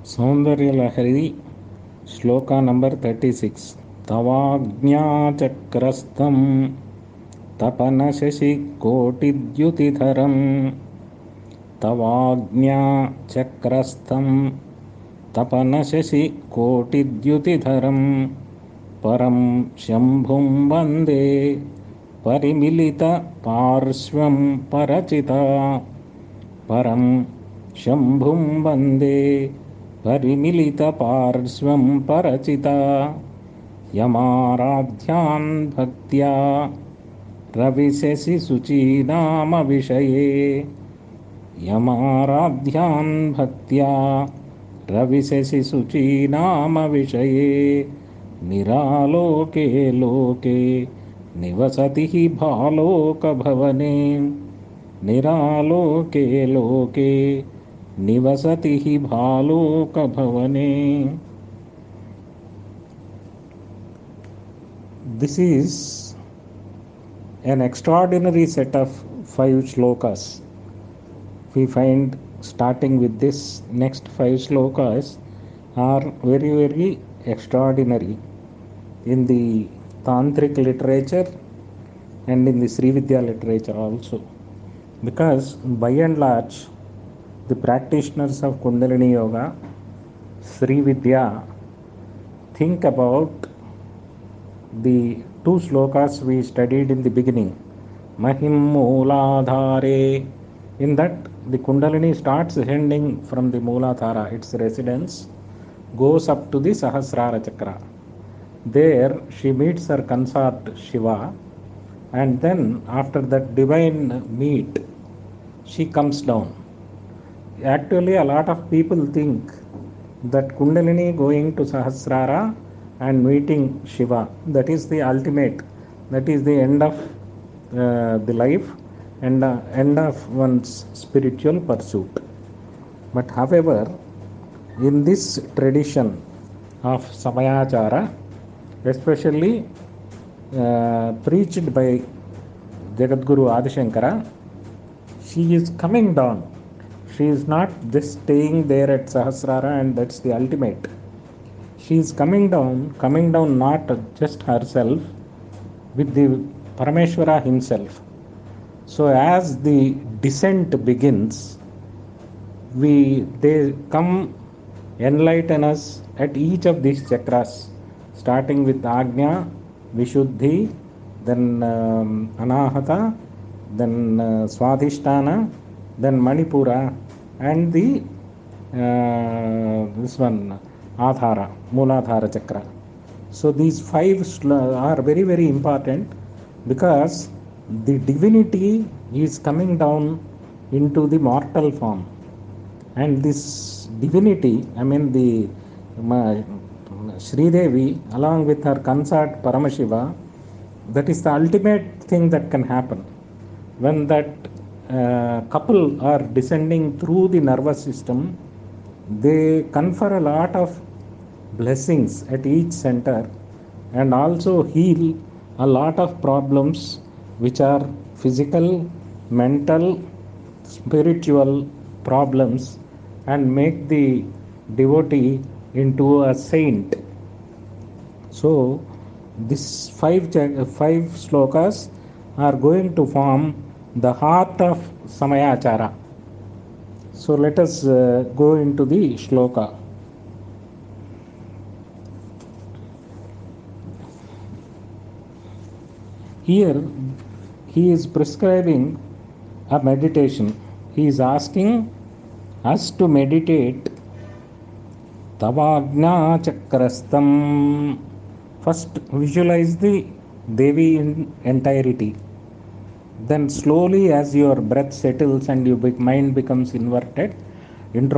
Soundarya Lahari Sloka number 36. Tavaajnaacakrastham tapana-sasi koti-dhyutidharam Tavaajnaacakrastham tapana-sasi koti-dhyutidharam Param sambhum vande parimilita-paarswam paracitaa Param sambhum vande parimilita-paarswam paracitaa Yamaaraadhyan bhaktyaa ravi suseenaa-mavishaye Yamaaraadhyan bhaktyaa ravi suseenaa-mavishaye Niraaloke loke nivasatihi bhaaloka bhuvane Niraaloke loke nivasatihi bhaaloka bhuvane. This is an extraordinary set of 5 shlokas. We find starting with this next 5 shlokas are very, very extraordinary in the tantric literature and in the Sri Vidya literature also, because by and large the practitioners of Kundalini Yoga, Sri Vidya, think about the 2 shlokas we studied in the beginning, Mahim Mooladhare. In that, the Kundalini starts ascending from the Mooladhara, its residence, goes up to the Sahasrara Chakra. There she meets her consort Shiva, and then after that divine meet, she comes down. Actually, a lot of people think that Kundalini going to Sahasrara and meeting Shiva, that is the ultimate, that is the end of the life and the end of one's spiritual pursuit. But however, in this tradition of Samayachara, especially preached by Jagadguru Adi Shankara, she is coming down. She is not just staying there at Sahasrara and that's the ultimate. She is coming down not just herself, with the Parameshwara himself. So as the descent begins, they come enlighten us at each of these chakras, starting with Ajna, Vishuddhi, then Anahata, then Swadhisthana, then Manipura, and the this one Adhara, Mooladhara Chakra. So these 5 are very, very important, because the divinity is coming down into the mortal form, and this divinity, the Sri Devi along with her consort Paramasiva, that is the ultimate thing that can happen. When that couple are descending through the nervous system, they confer a lot of blessings at each center and also heal a lot of problems which are physical, mental, spiritual problems, and make the devotee into a saint. So these 5 shlokas are going to form the heart of Samayachara. So let us go into the shloka. Here he is prescribing a meditation. He is asking us to meditate Tavaajnaacakrastham. First visualize the Devi in entirety. Then slowly, as your breath settles and your mind becomes introvert, then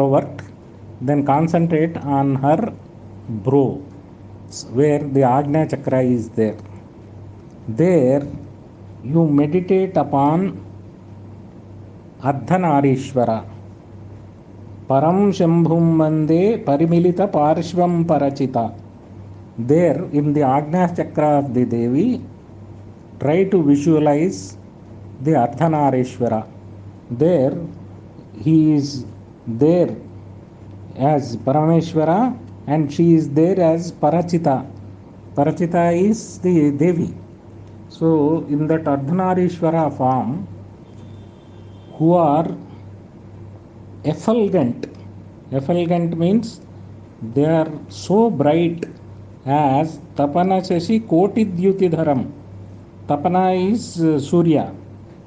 concentrate on her brow, where the Ajna Chakra is there. There you meditate upon Ardhanarishvara. Param sambhum vande parimilita-paarswam paracitaa. There in the Ajna Chakra of the Devi, try to visualize the Ardhanarishvara. There he is there as Parameshwara and she is there as Paracitaa. Paracitaa is the Devi. So in that Ardhanarishvara form, who are effulgent. Effulgent means they are so bright as tapana-sasi koti-dhyutidharam. Tapana is Surya,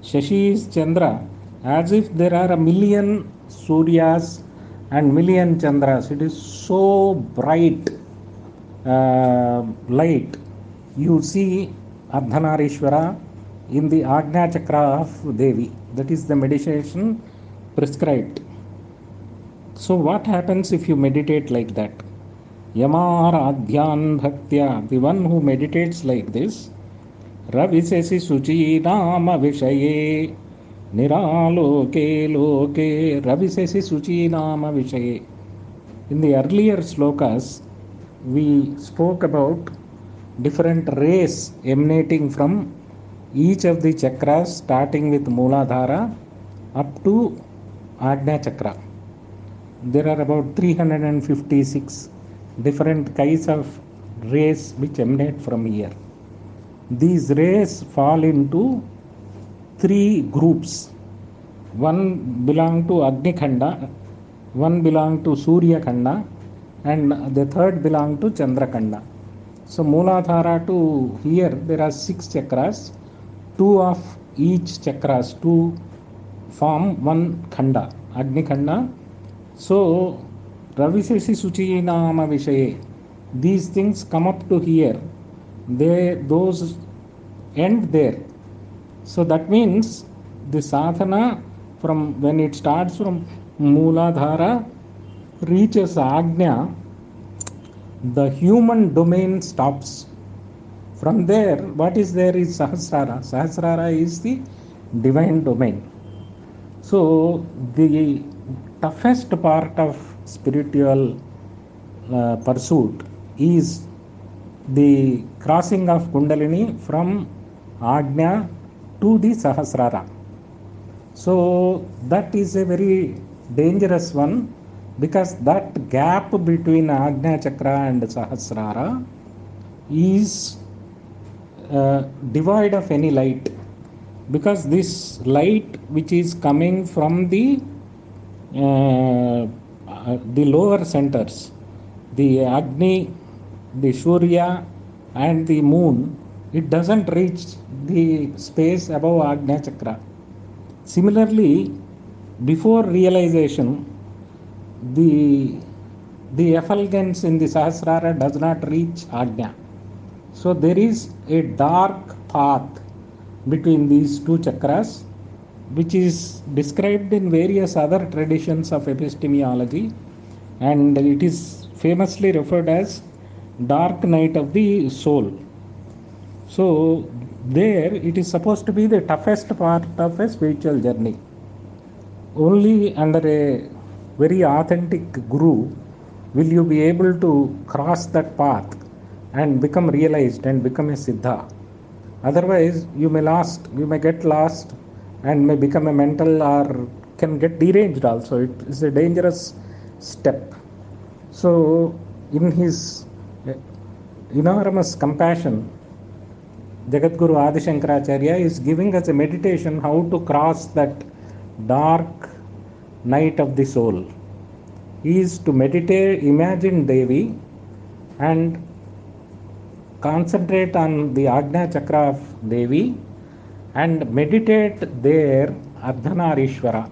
Shashi is Chandra, as if there are a million Suryas and million Chandras. It is so bright light. You see Ardhanarishvara in the Ajna Chakra of Devi. That is the meditation prescribed. So what happens if you meditate like that? Yamaaraadhyan bhaktyaa, the one who meditates like this, ravi suseenaa-mavishaye, Niraaloke loke, ravi suseenaa-mavishaye. In the earlier slokas, we spoke about different rays emanating from each of the chakras, starting with Mooladhara up to Ajna Chakra. There are about 356 different kinds of rays which emanate from here. These rays fall into three groups. One belong to Agni Khanda, one belong to Surya Khanda, and the third belong to Chandra Khanda. So Mooladhara to here there are 6 chakras. 2 of each chakras, 2 form one khanda, Agni Khanda. So ravi suseenaa-mavishaye, these things come up to here, those end there. So that means the sadhana, from when it starts from Mooladhara reaches Ajna, the human domain stops. From there, what is there is Sahasrara. Sahasrara is the divine domain. So the toughest part of spiritual pursuit is the crossing of Kundalini from Ajna to the Sahasrara. So that is a very dangerous one, because that gap between Ajna Chakra and Sahasrara is devoid of any light, because this light which is coming from the lower centers, the Agni, the Surya and the moon, it doesn't reach the space above Ajna Chakra. Similarly, before realization, the effulgence in the Sahasrara does not reach Ajna. So there is a dark path between these two chakras, which is described in various other traditions of epistemology, and it is famously referred as dark night of the soul. So there it is supposed to be the toughest part of a spiritual journey. Only under a very authentic guru will you be able to cross that path and become realized and become a siddha. Otherwise you may get lost and may become a mental, or can get deranged also. It is a dangerous step. So in his enormous compassion, Jagadguru Adi Shankaracharya is giving us a meditation how to cross that dark night of the soul. He is to meditate, imagine Devi and concentrate on the Ajna Chakra of Devi and meditate there Ardhanarishvara,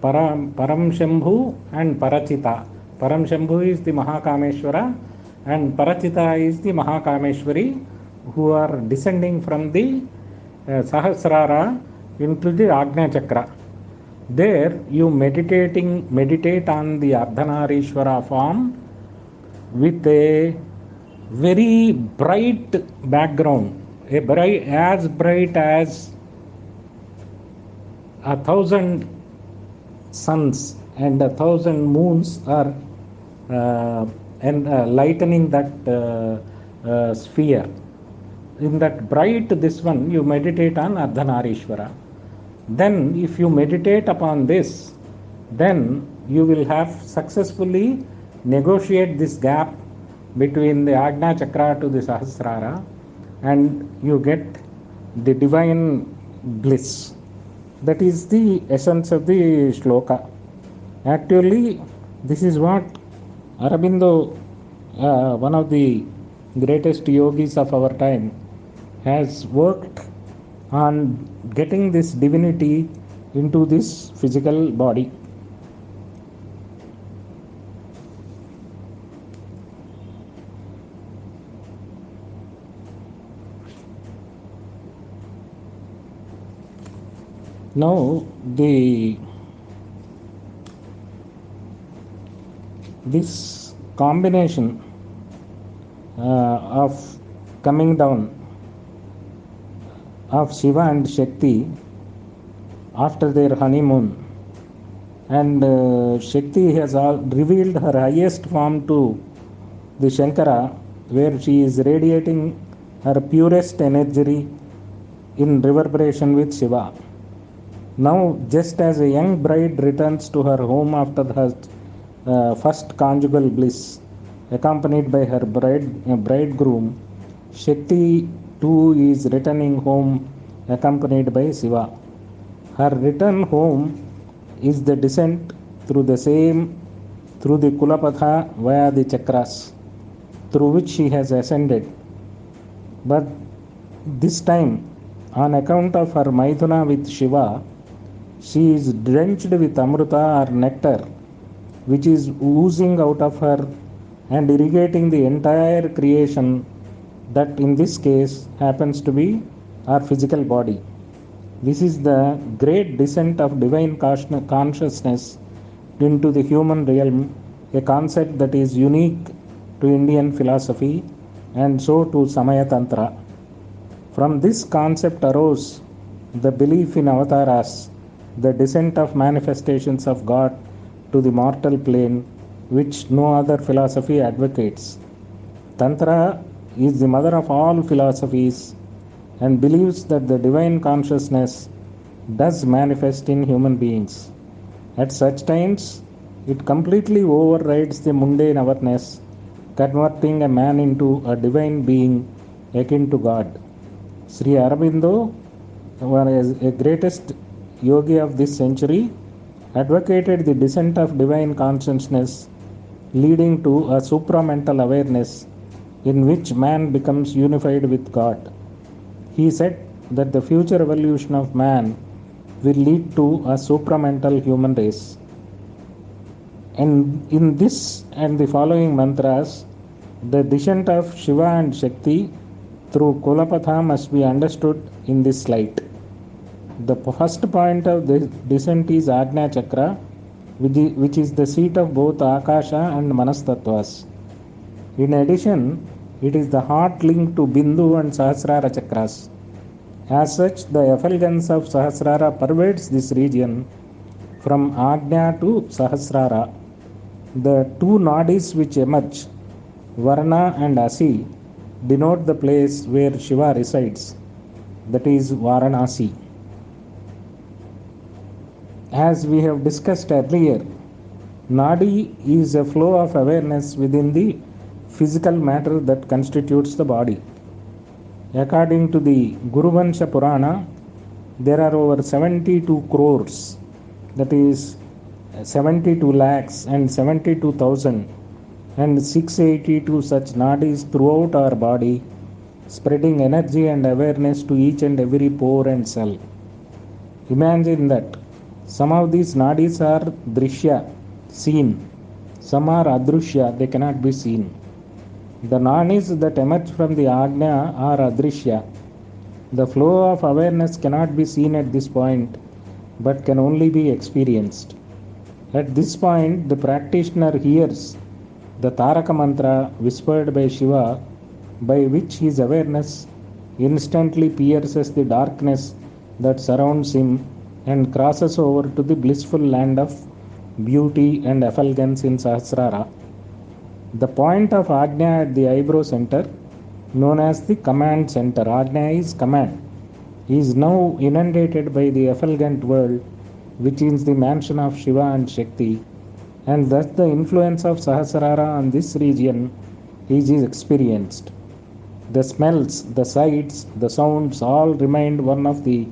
Param Shambhu and Paracitaa. Param Shambhu is the Mahakameshwara and Paracitaa is the Mahakameshwari, who are descending from the Sahasrara into the Ajna Chakra. There you meditate on the Ardhanarishvara form with a very bright background, as bright as 1,000 suns and 1,000 moons are lightening that sphere. in that bright this one, you meditate on Ardhanarishwara. Then if you meditate upon this, then you will have successfully negotiate this gap between the Ajna Chakra to the Sahasrara, and you get the divine bliss. That is the essence of the shloka. Actually, this is what Aurobindo, one of the greatest yogis of our time, has worked on getting this divinity into this physical body. Now this combination of coming down of Shiva and Shakti after their honeymoon, and Shakti has revealed her highest form to the Shankara, where she is radiating her purest energy in reverberation with Shiva. Now, just as a young bride returns to her home after her first conjugal bliss, accompanied by her bridegroom, Shakti too is returning home accompanied by Shiva. Her return home is the descent through the Kulapatha via the chakras, through which she has ascended. But this time, on account of her Maithuna with Shiva, she is drenched with Amrita or nectar, which is oozing out of her and irrigating the entire creation, that in this case happens to be our physical body. This is the great descent of divine consciousness into the human realm, a concept that is unique to Indian philosophy and so to Samaya Tantra. From this concept arose the belief in avatars, the descent of manifestations of God to the mortal plane, which no other philosophy advocates. Tantra is the mother of all philosophies and believes that the divine consciousness does manifest in human beings. At such times, it completely overrides the mundane awareness, converting a man into a divine being akin to God. Sri Aurobindo, one of the greatest yogi of this century, advocated the descent of divine consciousness leading to a supramental awareness in which man becomes unified with God. He said that the future evolution of man will lead to a supramental human race. And in this and the following mantras, the descent of Shiva and Shakti through Kulapatha must be understood in this light. The first point of the descent is Ajna Chakra, which is the seat of both Akasha and Manastattvas. In addition, it is the heart link to Bindu and Sahasrara chakras. As such, the effulgence of Sahasrara pervades this region from Ajna to Sahasrara. The two nadis which emerge, Varna and Asi, denote the place where Shiva resides, that is Varanasi. As we have discussed earlier, Nadi is a flow of awareness within the physical matter that constitutes the body. According to the Guruvansha Purana, there are over 72 crores, that is 72 lakhs and 72,000 and 682 such nadis throughout our body, spreading energy and awareness to each and every pore and cell. Imagine that some of these nadis are drishya, seen. Some are adrushya, they cannot be seen. The nadis that emerge from the Ajna are adrishya. The flow of awareness cannot be seen at this point, but can only be experienced. At this point, the practitioner hears the Taraka mantra whispered by Shiva, by which his awareness instantly pierces the darkness that surrounds him and crosses over to the blissful land of beauty and effulgence in Sahasrara. The point of Ajna at the eyebrow center known as the command center. Aajnaa is command. He is now inundated by the effulgent world, which is the mansion of Shiva and Shakti, and thus the influence of Sahasrara on this region is experienced. The smells, the sights, the sounds all remind one of the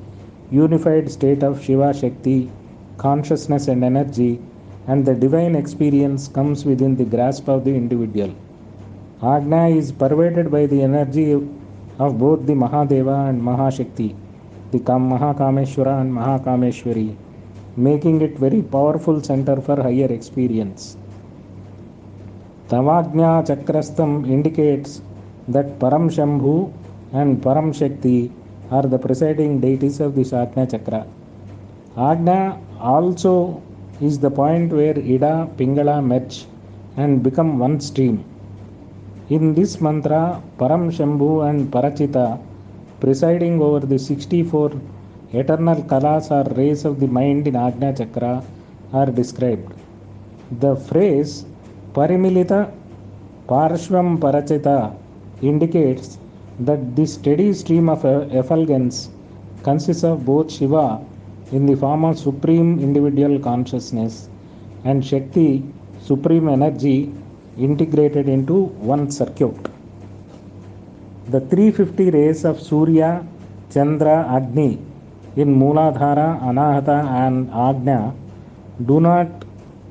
unified state of Shiva Shakti, consciousness and energy, and the divine experience comes within the grasp of the individual. Aajnaa is pervaded by the energy of both the Mahadeva and Mahashakti, the Mahakameshwara and Mahakameshwari, making it very powerful center for higher experience. Tavaajnaacakrastham indicates that Param Shambhu and Param Shakti are the presiding deities of this Ajna Chakra. Ajna also is the point where Ida, Pingala merge and become one stream. In this mantra, Param Shambhu and Paracitaa, presiding over the 64 eternal kalas or rays of the mind in Ajna Chakra, are described. The phrase parimilita-Paarswam paracitaa indicates that the steady stream of effulgence consists of both Shiva in the form of supreme individual consciousness and Shakti, supreme energy, integrated into one circuit. The 350 rays of Surya, Chandra, Agni in Mooladhara, Anahata and Ajna do not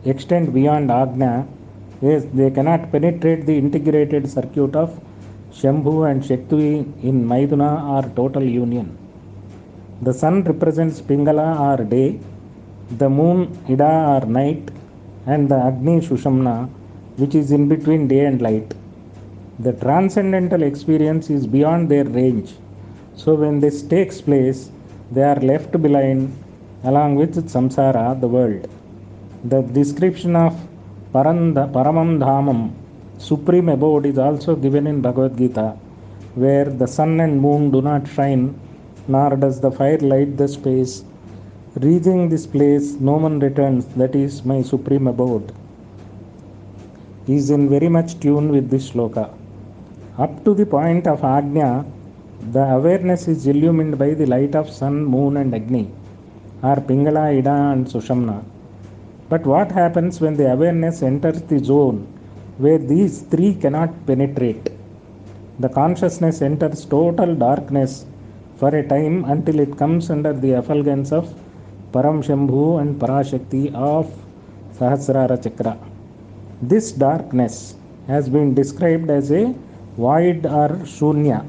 extend beyond Ajna, as they cannot penetrate the integrated circuit of Shambhu and Shakti in Maiduna or total union. The sun represents Pingala or day, the moon Ida or night, and the Agni Shushamna, which is in between day and light. The transcendental experience is beyond their range, so when this takes place, they are left behind along with samsara, the world. The description of Paramam Dhamam, supreme abode, is also given in Bhagavad Gita, where the sun and moon do not shine, nor does the fire light the space. Reaching this place, no one returns, that is my supreme abode. He is in very much tune with this shloka. Up to the point of Ajna, the awareness is illumined by the light of sun, moon and Agni, or Pingala, Ida and Sushamna. But what happens when the awareness enters the zone where these three cannot penetrate? The consciousness enters total darkness for a time until it comes under the effulgence of Param Shambhu and Parashakti of Sahasrara Chakra. This darkness has been described as a void or shunya.